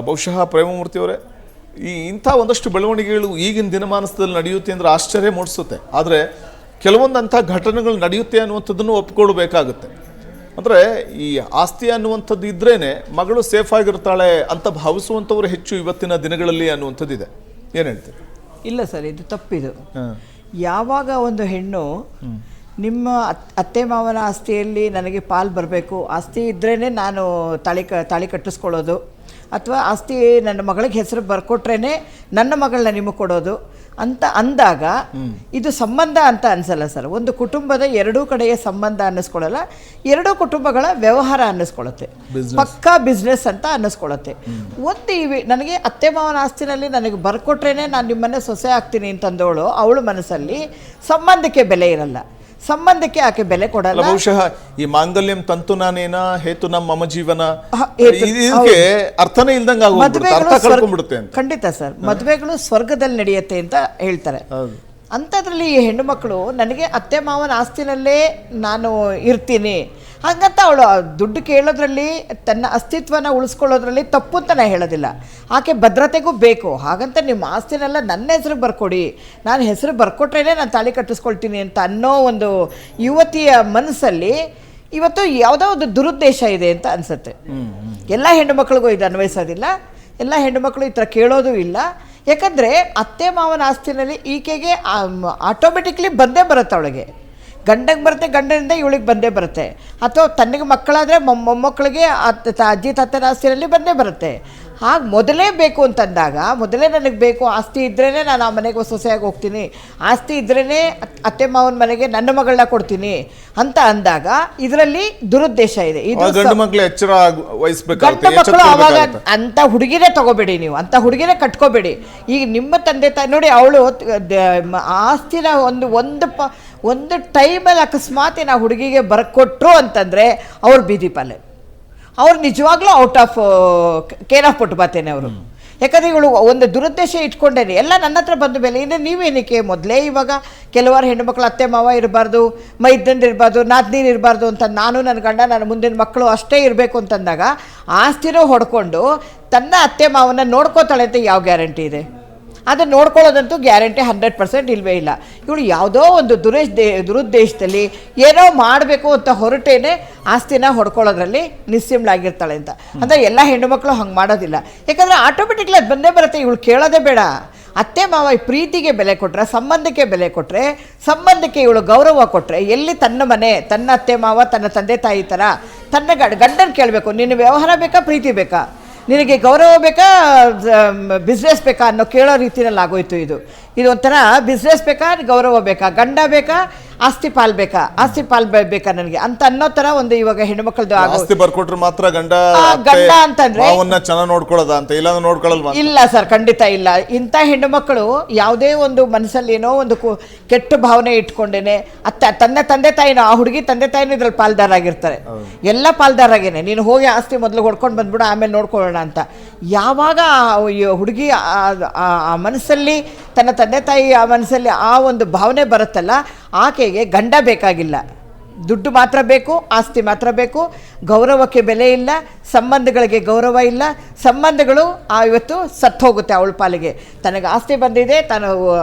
ಬಹುಶಃ ಪ್ರೇಮಮೂರ್ತಿಯವರೇ, ಇಂಥ ಒಂದಷ್ಟು ಬೆಳವಣಿಗೆಗಳು ಈಗಿನ ದಿನಮಾನದಲ್ಲಿ ನಡೆಯುತ್ತೆ ಅಂದರೆ ಆಶ್ಚರ್ಯ ಮೂಡಿಸುತ್ತೆ. ಆದರೆ ಕೆಲವೊಂದಂಥ ಘಟನೆಗಳು ನಡೆಯುತ್ತೆ ಅನ್ನುವಂಥದ್ದನ್ನು ಒಪ್ಕೊಳ್ಬೇಕಾಗುತ್ತೆ. ಅಂದರೆ ಈ ಆಸ್ತಿ ಅನ್ನುವಂಥದ್ದು ಇದ್ರೇ ಮಗಳು ಸೇಫ್ ಆಗಿರ್ತಾಳೆ ಅಂತ ಭಾವಿಸುವಂಥವ್ರು ಹೆಚ್ಚು ಇವತ್ತಿನ ದಿನಗಳಲ್ಲಿ ಅನ್ನುವಂಥದ್ದಿದೆ. ಏನು ಹೇಳ್ತೀರಿ? ಇಲ್ಲ ಸರ್, ಇದು ತಪ್ಪಿದು. ಯಾವಾಗ ಒಂದು ಹೆಣ್ಣು ನಿಮ್ಮ ಅತ್ತೆ ಮಾವನ ಆಸ್ತಿಯಲ್ಲಿ ನನಗೆ ಪಾಲು ಬರಬೇಕು, ಆಸ್ತಿ ಇದ್ರೇ ನಾನು ತಾಳಿ ಕಟ್ಟಿಸ್ಕೊಳ್ಳೋದು, ಅಥವಾ ಆಸ್ತಿ ನನ್ನ ಮಗಳಿಗೆ ಹೆಸರು ಬರ್ಕೊಟ್ರೇ ನನ್ನ ಮಗಳನ್ನ ನಿಮಗೆ ಕೊಡೋದು ಅಂತ ಅಂದಾಗ ಇದು ಸಂಬಂಧ ಅಂತ ಅನಿಸಲ್ಲ ಸರ್. ಒಂದು ಕುಟುಂಬದ ಎರಡೂ ಕಡೆಯ ಸಂಬಂಧ ಅನ್ನಿಸ್ಕೊಳ್ಳಲ್ಲ, ಎರಡೂ ಕುಟುಂಬಗಳ ವ್ಯವಹಾರ ಅನ್ನಿಸ್ಕೊಳ್ಳುತ್ತೆ, ಪಕ್ಕಾ ಬಿಸ್ನೆಸ್ ಅಂತ ಅನ್ನಿಸ್ಕೊಳ್ಳುತ್ತೆ. ನನಗೆ ಅತ್ತೆ ಮಾವನ ಆಸ್ತಿನಲ್ಲಿ ನನಗೆ ಬರ್ಕೊಟ್ರೇ ನಾನು ನಿಮ್ಮನ್ನೇ ಸೊಸೆ ಆಗ್ತೀನಿ ಅಂತಂದವಳು ಅವಳ ಮನಸ್ಸಲ್ಲಿ ಸಂಬಂಧಕ್ಕೆ ಬೆಲೆ ಇರಲ್ಲ, ಸಂಬಂಧಕ್ಕೆ ಆಕೆ ಬೆಲೆ ಕೊಡಲ್ಲ. ಬಹುಶಃ ಈ ಮಾಂಗಲ್ಯಂ ತಂತು ನಾನೇನ ಹೇತು ನಮ್ಮ ಮಮ ಜೀವನ ಅರ್ಥನೇ ಇಲ್ದಂಗ ಖಂಡಿತ ಸರ್. ಮದುವೆಗಳು ಸ್ವರ್ಗದಲ್ಲಿ ನಡೆಯುತ್ತೆ ಅಂತ ಹೇಳ್ತಾರೆ. ಅಂಥದ್ರಲ್ಲಿ ಈ ಹೆಣ್ಣು ಮಕ್ಕಳು ನನಗೆ ಅತ್ತೆ ಮಾವನ ಆಸ್ತಿನಲ್ಲೇ ನಾನು ಇರ್ತೀನಿ ಹಾಗಂತ ಅವಳು ದುಡ್ಡು ಕೇಳೋದ್ರಲ್ಲಿ ತನ್ನ ಅಸ್ತಿತ್ವನ ಉಳಿಸ್ಕೊಳ್ಳೋದ್ರಲ್ಲಿ ತಪ್ಪು ಅಂತ ನಾನು ಹೇಳೋದಿಲ್ಲ. ಆಕೆ ಭದ್ರತೆಗೂ ಬೇಕು. ಹಾಗಂತ ನಿಮ್ಮ ಆಸ್ತಿನೆಲ್ಲ ನನ್ನ ಹೆಸರು ಬರ್ಕೊಡಿ, ನಾನು ಹೆಸರು ಬರ್ಕೊಟ್ರೇ ನಾನು ತಾಳಿ ಕಟ್ಟಿಸ್ಕೊಳ್ತೀನಿ ಅಂತ ಅನ್ನೋ ಒಂದು ಯುವತಿಯ ಮನಸ್ಸಲ್ಲಿ ಇವತ್ತು ಯಾವುದೋ ಒಂದು ದುರುದ್ದೇಶ ಇದೆ ಅಂತ ಅನಿಸುತ್ತೆ. ಎಲ್ಲ ಹೆಣ್ಣು ಮಕ್ಕಳಿಗೂ ಇದು ಅನ್ವಯಿಸೋದಿಲ್ಲ, ಎಲ್ಲ ಹೆಣ್ಣು ಮಕ್ಕಳು ಈ ಥರ ಕೇಳೋದು ಇಲ್ಲ. ಯಾಕಂದರೆ ಅತ್ತೆ ಮಾವನ ಆಸ್ತಿನಲ್ಲಿ ಈಕೆಗೆ ಆಟೋಮೆಟಿಕ್ಲಿ ಬಂದೇ ಬರುತ್ತೆ, ಅವಳಿಗೆ ಗಂಡಗೆ ಬರುತ್ತೆ, ಗಂಡನಿಂದ ಇವಳಿಗೆ ಬಂದೇ ಬರುತ್ತೆ, ಅಥವಾ ತನಗೆ ಮಕ್ಕಳಾದರೆ ಮೊಮ್ಮಕ್ಕಳಿಗೆ ಅಜ್ಜಿ ತಾತನ ಆಸ್ತಿನಲ್ಲಿ ಬಂದೇ ಬರುತ್ತೆ. ಹಾಗೆ ಮೊದಲೇ ಬೇಕು ಅಂತಂದಾಗ, ಮೊದಲೇ ನನಗೆ ಬೇಕು ಆಸ್ತಿ ಇದ್ರೇ ನಾನು ಆ ಮನೆಗೆ ಸೊಸೆಯಾಗಿ ಹೋಗ್ತೀನಿ, ಆಸ್ತಿ ಇದ್ರೇ ಅತ್ತೆ ಮಾವನ ಮನೆಗೆ ನನ್ನ ಮಗಳನ್ನ ಕೊಡ್ತೀನಿ ಅಂತ ಅಂದಾಗ ಇದರಲ್ಲಿ ದುರುದ್ದೇಶ ಇದೆ. ಇದು ಗಂಡು ಮಕ್ಕಳು ಎಚ್ಚರ ವಹಿಸಬೇಕು. ಗಂಡು ಮಕ್ಕಳು ಆವಾಗ ಅಂಥ ಹುಡುಗಿನೇ ತಗೋಬೇಡಿ, ನೀವು ಅಂಥ ಹುಡುಗಿನೇ ಕಟ್ಕೋಬೇಡಿ. ಈಗ ನಿಮ್ಮ ತಂದೆ ತಾಯಿ ನೋಡಿ, ಅವಳು ಆಸ್ತಿನ ಒಂದು ಟೈಮಲ್ಲಿ ಅಕಸ್ಮಾತ್ ಆ ಹುಡುಗಿಗೆ ಬರ್ಕೊಟ್ರು ಅಂತಂದರೆ ಅವ್ರು ಬೀದಿ ಪಾಲೆ, ಅವ್ರು ನಿಜವಾಗ್ಲೂ ಔಟ್ ಆಫ್ ಕೇರ್ ಆಫ್ ಪುಟ್ಬಾತೇನೆ ಅವರು. ಯಾಕಂದರೆ ಇವಳು ಒಂದು ದುರುದ್ದೇಶ ಇಟ್ಕೊಂಡೇನೆ ಎಲ್ಲ ನನ್ನ ಹತ್ರ ಬಂದ ಮೇಲೆ ಇನ್ನು ನೀವೇನಕ್ಕೆ ಮೊದಲೇ ಇವಾಗ ಕೆಲವಾರು ಹೆಣ್ಣುಮಕ್ಳು ಅತ್ತೆ ಮಾವ ಇರಬಾರ್ದು, ಮೈದಂಡ್ರು ಇರಬಾರ್ದು, ನಾದ್ನೀರು ಇರಬಾರ್ದು ಅಂತ, ನಾನು ನನ್ನ ಗಂಡ ನನ್ನ ಮುಂದಿನ ಮಕ್ಕಳು ಅಷ್ಟೇ ಇರಬೇಕು ಅಂತಂದಾಗ ಆಸ್ತಿನೂ ಹೊಡ್ಕೊಂಡು ತನ್ನ ಅತ್ತೆ ಮಾವನ ನೋಡ್ಕೋತಾಳೆ ಅಂತ ಯಾವ ಗ್ಯಾರಂಟಿ ಇದೆ? ಅದನ್ನು ನೋಡ್ಕೊಳ್ಳೋದಂತೂ ಗ್ಯಾರಂಟಿ 100% ಇಲ್ಲವೇ ಇಲ್ಲ. ಇವಳು ಯಾವುದೋ ಒಂದು ದುರುದ್ದೇಶದಲ್ಲಿ ಏನೋ ಮಾಡಬೇಕು ಅಂತ ಹೊರಟೇನೆ ಆಸ್ತಿನ ಹೊಡ್ಕೊಳ್ಳೋದ್ರಲ್ಲಿ ನಿಸ್ಸಿಮ್ಲಾಗಿರ್ತಾಳೆ ಅಂತ. ಅಂದರೆ ಎಲ್ಲ ಹೆಣ್ಣು ಮಕ್ಕಳು ಹಂಗೆ ಮಾಡೋದಿಲ್ಲ. ಯಾಕಂದರೆ ಆಟೋಮೆಟಿಕ್ಲಿ ಅದು ಬಂದೇ ಬರುತ್ತೆ. ಇವಳು ಕೇಳೋದೇ ಬೇಡ. ಅತ್ತೆ ಮಾವ ಪ್ರೀತಿಗೆ ಬೆಲೆ ಕೊಟ್ಟರೆ, ಸಂಬಂಧಕ್ಕೆ ಬೆಲೆ ಕೊಟ್ಟರೆ, ಸಂಬಂಧಕ್ಕೆ ಇವಳು ಗೌರವ ಕೊಟ್ಟರೆ, ಎಲ್ಲಿ ತನ್ನ ಮನೆ, ತನ್ನ ಅತ್ತೆ ಮಾವ ತನ್ನ ತಂದೆ ತಾಯಿ ಥರ ತನ್ನ ಗಂಡನ ಕೇಳಬೇಕು, ನಿನ್ನ ವ್ಯವಹಾರ ಬೇಕಾ ಪ್ರೀತಿ ಬೇಕಾ, ನಿನಗೆ ಗೌರವ ಬೇಕಾ ಬಿಸ್ನೆಸ್ ಬೇಕಾ ಅನ್ನೋ ಕೇಳೋ ರೀತಿಯಲ್ಲಿ ಆಗೋಯ್ತು. ಇದು ಒಂಥರ ಬಿಸ್ನೆಸ್ ಬೇಕಾ ಗೌರವ ಬೇಕಾ, ಗಂಡ ಬೇಕಾ ಆಸ್ತಿ ಪಾಲ್ ಬೇಕಾ, ಆಸ್ತಿ ಪಾಲ್ ಬೇಕಾ ನನಗೆ ಅಂತ ಅನ್ನೋ ಥರ ಒಂದು ಇವಾಗ ಹೆಣ್ಮಕ್ಳದ್ದು ಆಸ್ತಿ ಬರ್ಕೊಟ್ರೆ ಮಾತ್ರ ಗಂಡ ಅಂತಂದ್ರೆ ಚೆನ್ನಾಗಿ ನೋಡ್ಕೊಳ್ಳೋದ ಅಂತ, ಇಲ್ಲ ನೋಡ್ಕೊಳ್ಳಲ್ವಾ? ಇಲ್ಲ ಸರ್, ಖಂಡಿತ ಇಲ್ಲ. ಇಂಥ ಹೆಣ್ಣು ಮಕ್ಕಳು ಯಾವುದೇ ಒಂದು ಮನಸ್ಸಲ್ಲಿ ಏನೋ ಒಂದು ಕೆಟ್ಟ ಭಾವನೆ ಇಟ್ಕೊಂಡೇನೆ ತನ್ನ ತಂದೆ ತಾಯಿನ, ಆ ಹುಡುಗಿ ತಂದೆ ತಾಯಿನೂ ಇದ್ರಲ್ಲಿ ಪಾಲ್ದಾರಾಗಿರ್ತಾರೆ, ಎಲ್ಲ ಪಾಲ್ದಾರಾಗೇನೆ. ನೀನು ಹೋಗಿ ಆಸ್ತಿ ಮೊದಲು ಹೊಡ್ಕೊಂಡು ಬಂದ್ಬಿಡು ಆಮೇಲೆ ನೋಡ್ಕೊಳ್ಳೋಣ ಅಂತ. ಯಾವಾಗ ಹುಡುಗಿ ಆ ಮನಸ್ಸಲ್ಲಿ, ತನ್ನ ತಂದೆ ತಾಯಿ ಆ ಮನಸ್ಸಲ್ಲಿ ಆ ಒಂದು ಭಾವನೆ ಬರುತ್ತಲ್ಲ, ಆಕೆಗೆ ಗಂಡ ಬೇಕಾಗಿಲ್ಲ, ದುಡ್ಡು ಮಾತ್ರ ಬೇಕು, ಆಸ್ತಿ ಮಾತ್ರ ಬೇಕು, ಗೌರವಕ್ಕೆ ಬೆಲೆ ಇಲ್ಲ, ಸಂಬಂಧಗಳಿಗೆ ಗೌರವ ಇಲ್ಲ, ಸಂಬಂಧಗಳು ಇವತ್ತು ಸತ್ತು ಹೋಗುತ್ತೆ ಅವಳ ಪಾಲಿಗೆ. ತನಗೆ ಆಸ್ತಿ ಬಂದಿದೆ, ತಾನು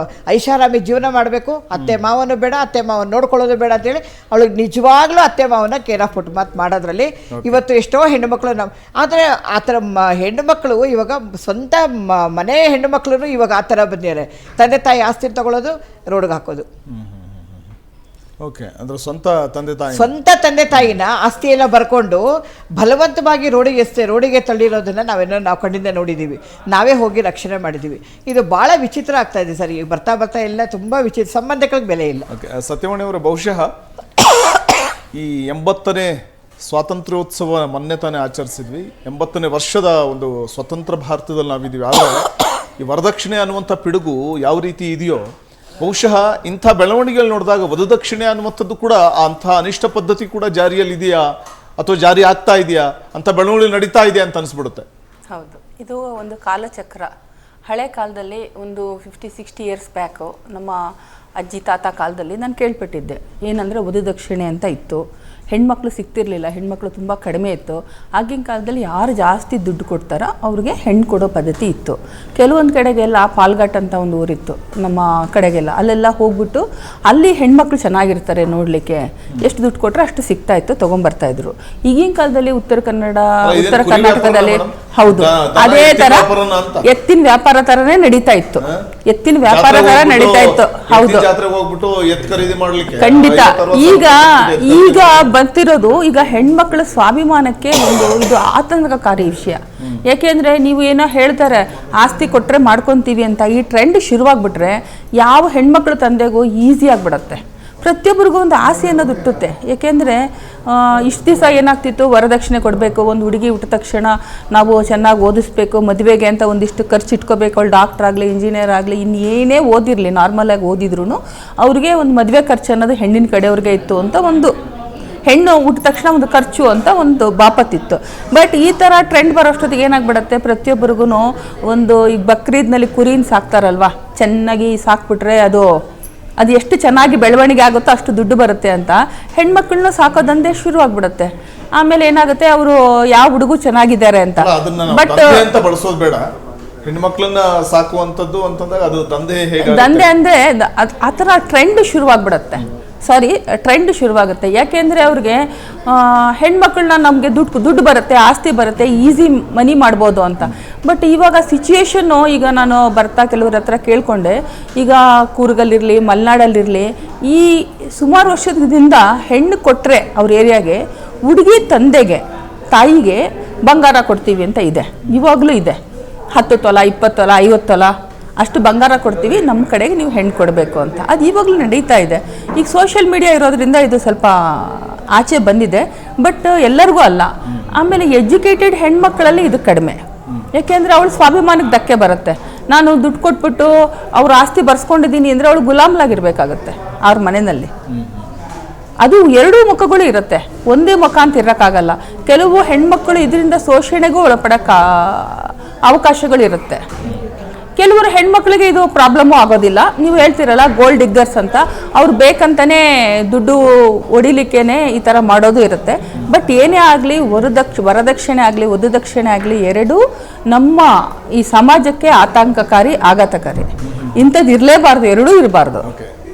ಐಷಾರಾಮಿ ಜೀವನ ಮಾಡಬೇಕು, ಅತ್ತೆ ಮಾವನು ಬೇಡ, ಅತ್ತೆ ಮಾವನ ನೋಡ್ಕೊಳ್ಳೋದು ಬೇಡ ಅಂತೇಳಿ ಅವಳಿಗೆ ನಿಜವಾಗ್ಲೂ ಅತ್ತೆ ಮಾವನ ಕೇರ್ ಆಫ್ ಪುಟ್ ಮಾತು ಮಾಡೋದ್ರಲ್ಲಿ ಇವತ್ತು ಎಷ್ಟೋ ಹೆಣ್ಣುಮಕ್ಕಳು ಆದರೆ ಆ ಥರ ಹೆಣ್ಣುಮಕ್ಕಳು ಇವಾಗ ಸ್ವಂತ ಮನೆ ಹೆಣ್ಣುಮಕ್ಕಳು ಇವಾಗ ಆ ಥರ ಬಂದಿದ್ದಾರೆ. ತಂದೆ ತಾಯಿ ಆಸ್ತಿ ತಗೊಳ್ಳೋದು, ರೋಡ್ಗೆ ಹಾಕೋದು. ಓಕೆ, ಅಂದ್ರೆ ಸ್ವಂತ ತಂದೆ ತಾಯಿನ ಆಸ್ತಿ ಎಲ್ಲ ಬರ್ಕೊಂಡು ಬಲವಂತವಾಗಿ ರೋಡಿಗೆ ತಳ್ಳಿರೋದನ್ನ ನಾವು ಕಣ್ಣಿಂದ ನೋಡಿದ್ದೀವಿ, ನಾವೇ ಹೋಗಿ ರಕ್ಷಣೆ ಮಾಡಿದ್ದೀವಿ. ಇದು ಭಾಳ ವಿಚಿತ್ರ ಆಗ್ತಾ ಇದೆ ಸರ್. ಈಗ ಬರ್ತಾ ಎಲ್ಲ ತುಂಬ ವಿಚಿತ್ರ, ಸಂಬಂಧಗಳಿಗೆ ಬೆಲೆ ಇಲ್ಲ. ಸತ್ಯವಾಣಿ ಅವರ ಬಹುಶಃ ಈ 80ನೇ ಸ್ವಾತಂತ್ರ್ಯೋತ್ಸವ ಮೊನ್ನೆ ತಾನೇ ಆಚರಿಸಿದ್ವಿ. 80ನೇ ವರ್ಷದ ಒಂದು ಸ್ವತಂತ್ರ ಭಾರತದಲ್ಲಿ ನಾವಿದ್ದೀವಿ. ಆದರೆ ಈ ವರದಕ್ಷಿಣೆ ಅನ್ನುವಂಥ ಪಿಡುಗು ಯಾವ ರೀತಿ ಇದೆಯೋ, ಬಹುಶಃ ಇಂಥ ಬೆಳವಣಿಗೆಗಳು ನೋಡಿದಾಗ ವಧುದಕ್ಷಿಣೆ ಅನ್ನುವಂಥದ್ದು ಕೂಡ ಅಂಥ ಅನಿಷ್ಟ ಪದ್ಧತಿ ಕೂಡ ಜಾರಿಯಲ್ಲಿದೆಯಾ ಅಥವಾ ಜಾರಿ ಆಗ್ತಾ ಇದೆಯಾ ಅಂತ ಬೆಳವಣಿಗೆ ನಡೀತಾ ಇದೆ ಅಂತ ಅನಿಸ್ಬಿಡುತ್ತೆ. ಹೌದು, ಇದು ಒಂದು ಕಾಲಚಕ್ರ. ಹಳೆ ಕಾಲದಲ್ಲಿ ಒಂದು 50-60 ಇಯರ್ಸ್ ಬ್ಯಾಕು ನಮ್ಮ ಅಜ್ಜಿ ತಾತ ಕಾಲದಲ್ಲಿ ನಾನು ಕೇಳ್ಪಟ್ಟಿದ್ದೆ. ಏನಂದರೆ ವಧುದಕ್ಷಿಣೆ ಅಂತ ಇತ್ತು, ಹೆಣ್ಮಕ್ಳು ಸಿಗ್ತಿರ್ಲಿಲ್ಲ, ಹೆಣ್ಮಕ್ಳು ತುಂಬ ಕಡಿಮೆ ಇತ್ತು. ಆಗಿನ ಕಾಲದಲ್ಲಿ ಯಾರು ಜಾಸ್ತಿ ದುಡ್ಡು ಕೊಡ್ತಾರೋ ಅವ್ರಿಗೆ ಹೆಣ್ಣು ಕೊಡೋ ಪದ್ಧತಿ ಇತ್ತು. ಕೆಲವೊಂದು ಕಡೆಗೆಲ್ಲ ಪಾಲ್ಘಾಟ್ ಅಂತ ಒಂದು ಊರಿತ್ತು ನಮ್ಮ ಕಡೆಗೆಲ್ಲ, ಅಲ್ಲೆಲ್ಲ ಹೋಗ್ಬಿಟ್ಟು ಅಲ್ಲಿ ಹೆಣ್ಮಕ್ಳು ಚೆನ್ನಾಗಿರ್ತಾರೆ ನೋಡಲಿಕ್ಕೆ, ಎಷ್ಟು ದುಡ್ಡು ಕೊಟ್ಟರೆ ಅಷ್ಟು ಸಿಗ್ತಾ ಇತ್ತು, ತೊಗೊಂಬರ್ತಾಯಿದ್ರು. ಈಗಿನ ಕಾಲದಲ್ಲಿ ಉತ್ತರ ಕರ್ನಾಟಕದಲ್ಲಿ ಹೌದು ಅದೇ ಥರ ಎತ್ತಿನ ವ್ಯಾಪಾರ ಥರನೇ ನಡೀತಾ ಇತ್ತು, ಎತ್ತಿನ ವ್ಯಾಪಾರ ಥರ ನಡೀತಾ ಇತ್ತು. ಹೌದು ಖಂಡಿತ. ಈಗ ಬರ್ತಿರೋದು ಈಗ ಹೆಣ್ಮಕ್ಳ ಸ್ವಾಭಿಮಾನಕ್ಕೆ ಒಂದು ಇದು ಆತಂಕಕಾರಿ ವಿಷಯ. ಯಾಕೆಂದ್ರೆ ನೀವು ಏನೋ ಹೇಳ್ತಾರೆ ಆಸ್ತಿ ಕೊಟ್ಟರೆ ಮಾಡ್ಕೊತೀವಿ ಅಂತ, ಈ ಟ್ರೆಂಡ್ ಶುರುವಾಗ್ಬಿಟ್ರೆ ಯಾವ ಹೆಣ್ಮಕ್ಳ ತಂದೆಗೂ ಈಸಿ ಆಗಿಬಿಡತ್ತೆ. ಪ್ರತಿಯೊಬ್ಬರಿಗೂ ಒಂದು ಆಸೆ ಅನ್ನೋದು ಹುಟ್ಟುತ್ತೆ. ಏಕೆಂದರೆ ಇಷ್ಟು ದಿವಸ ಏನಾಗ್ತಿತ್ತು, ವರದಕ್ಷಿಣೆ ಕೊಡಬೇಕು, ಒಂದು ಹುಡುಗಿ ಹುಟ್ಟಿದ ತಕ್ಷಣ ನಾವು ಚೆನ್ನಾಗಿ ಓದಿಸ್ಬೇಕು, ಮದುವೆಗೆ ಅಂತ ಒಂದಿಷ್ಟು ಖರ್ಚು ಇಟ್ಕೋಬೇಕು. ಅವಳು ಡಾಕ್ಟರ್ ಆಗಲಿ, ಇಂಜಿನಿಯರ್ ಆಗಲಿ, ಇನ್ನೇನೇ ಓದಿರಲಿ, ನಾರ್ಮಲಾಗಿ ಓದಿದ್ರು ಅವ್ರಿಗೆ ಒಂದು ಮದುವೆ ಖರ್ಚು ಅನ್ನೋದು ಹೆಣ್ಣಿನ ಕಡೆಯವ್ರಿಗೆ ಇತ್ತು ಅಂತ, ಒಂದು ಹೆಣ್ಣು ಹುಟ್ಟಿದ ತಕ್ಷಣ ಒಂದು ಖರ್ಚು ಅಂತ ಒಂದು ಬಾಪತ್ತಿತ್ತು. ಬಟ್ ಈ ಥರ ಟ್ರೆಂಡ್ ಬರೋಷ್ಟೊತ್ತಿಗೆ ಏನಾಗ್ಬಿಡತ್ತೆ, ಪ್ರತಿಯೊಬ್ಬರಿಗೂ ಒಂದು ಈಗ ಬಕ್ರೀದ್ನಲ್ಲಿ ಕುರಿನ ಸಾಕ್ತಾರಲ್ವ, ಚೆನ್ನಾಗಿ ಸಾಕ್ಬಿಟ್ರೆ ಅದು ಎಷ್ಟು ಚೆನ್ನಾಗಿ ಬೆಳವಣಿಗೆ ಆಗುತ್ತೋ ಅಷ್ಟು ದುಡ್ಡು ಬರುತ್ತೆ ಅಂತ ಹೆಣ್ಮಕ್ಳನ್ನ ಸಾಕೋದಂದೇ ಶುರು ಆಗ್ಬಿಡುತ್ತೆ. ಆಮೇಲೆ ಏನಾಗುತ್ತೆ, ಅವರು ಯಾವ ಹುಡುಗು ಚೆನ್ನಾಗಿದ್ದಾರೆ ಅಂತ, ಬಟ್ ಬಳಸೋದು ಬೇಡ, ಹೆಣ್ಮಕ್ಳನ್ನ ಸಾಕುವಂಥದ್ದು ಅಂತಂದಾಗ ಅದು ದಂಧೆ ಅಂದರೆ ಆ ಥರ ಟ್ರೆಂಡ್ ಶುರುವಾಗ್ಬಿಡುತ್ತೆ. ಟ್ರೆಂಡ್ ಶುರುವಾಗುತ್ತೆ. ಯಾಕೆಂದರೆ ಅವ್ರಿಗೆ ಹೆಣ್ಮಕ್ಳನ್ನ ನಮಗೆ ದುಡ್ಡು ಬರುತ್ತೆ, ಆಸ್ತಿ ಬರುತ್ತೆ, ಈಸಿ ಮನಿ ಮಾಡ್ಬೋದು ಅಂತ. ಬಟ್ ಇವಾಗ ಸಿಚುಯೇಷನ್ನು, ಈಗ ನಾನು ಕೆಲವ್ರ ಹತ್ರ ಕೇಳಿಕೊಂಡೆ, ಈಗ ಕೂರ್ಗಲ್ಲಿರಲಿ, ಮಲೆನಾಡಲ್ಲಿರಲಿ, ಈ ಸುಮಾರು ವರ್ಷದಿಂದ ಹೆಣ್ಣು ಕೊಟ್ಟರೆ ಅವ್ರ ಏರಿಯಾಗೆ ಹುಡುಗಿ ತಂದೆಗೆ, ತಾಯಿಗೆ ಬಂಗಾರ ಕೊಡ್ತೀವಿ ಅಂತ ಇದೆ, ಇವಾಗಲೂ ಇದೆ. 10 ತೊಲ, 20 ತೊಲ, 50 ತೊಲ ಅಷ್ಟು ಬಂಗಾರ ಕೊಡ್ತೀವಿ, ನಮ್ಮ ಕಡೆಗೆ ನೀವು ಹೆಣ್ಣು ಕೊಡಬೇಕು ಅಂತ. ಅದು ಇವಾಗಲೂ ನಡೀತಾ ಇದೆ. ಈಗ ಸೋಷಿಯಲ್ ಮೀಡಿಯಾ ಇರೋದ್ರಿಂದ ಇದು ಸ್ವಲ್ಪ ಆಚೆ ಬಂದಿದೆ, ಬಟ್ ಎಲ್ಲರಿಗೂ ಅಲ್ಲ. ಆಮೇಲೆ ಎಜುಕೇಟೆಡ್ ಹೆಣ್ಮಕ್ಳಲ್ಲಿ ಇದು ಕಡಿಮೆ. ಯಾಕೆಂದರೆ ಅವಳು ಸ್ವಾಭಿಮಾನಕ್ಕೆ ಧಕ್ಕೆ ಬರುತ್ತೆ. ನಾನು ದುಡ್ಡು ಕೊಟ್ಬಿಟ್ಟು ಅವ್ರ ಆಸ್ತಿ ಬರ್ಸ್ಕೊಂಡಿದ್ದೀನಿ ಅಂದರೆ ಅವಳು ಗುಲಾಮ್ಲಾಗಿರ್ಬೇಕಾಗತ್ತೆ ಅವ್ರ ಮನೆಯಲ್ಲಿ. ಅದು ಎರಡೂ ಮುಖಗಳು ಇರುತ್ತೆ, ಒಂದೇ ಮುಖ ಅಂತ ಇರೋಕ್ಕಾಗಲ್ಲ. ಕೆಲವು ಹೆಣ್ಮಕ್ಳು ಇದರಿಂದ ಶೋಷಣೆಗೂ ಒಳಪಡೋಕ್ಕೆ ಅವಕಾಶಗಳಿರುತ್ತೆ. ಕೆಲವರು ಹೆಣ್ಮಕ್ಳಿಗೆ ಇದು ಪ್ರಾಬ್ಲಮ್ಮು ಆಗೋದಿಲ್ಲ. ನೀವು ಹೇಳ್ತಿರಲ್ಲ ಗೋಲ್ಡ್ ಡಿಗ್ಗರ್ಸ್ ಅಂತ, ಅವ್ರು ಬೇಕಂತಲೇ ದುಡ್ಡು ಹೊಡಿಲಿಕ್ಕೇನೆ ಈ ಥರ ಮಾಡೋದು ಇರುತ್ತೆ. ಬಟ್ ಏನೇ ಆಗಲಿ, ವರದಕ್ಷಿಣೆ ಆಗಲಿ, ವಧುದಕ್ಷಿಣೆ ಆಗಲಿ, ಎರಡೂ ನಮ್ಮ ಈ ಸಮಾಜಕ್ಕೆ ಆತಂಕಕಾರಿ, ಆಘಾತಕಾರಿ. ಇಂಥದ್ದು ಇರಲೇಬಾರ್ದು, ಎರಡೂ ಇರಬಾರ್ದು.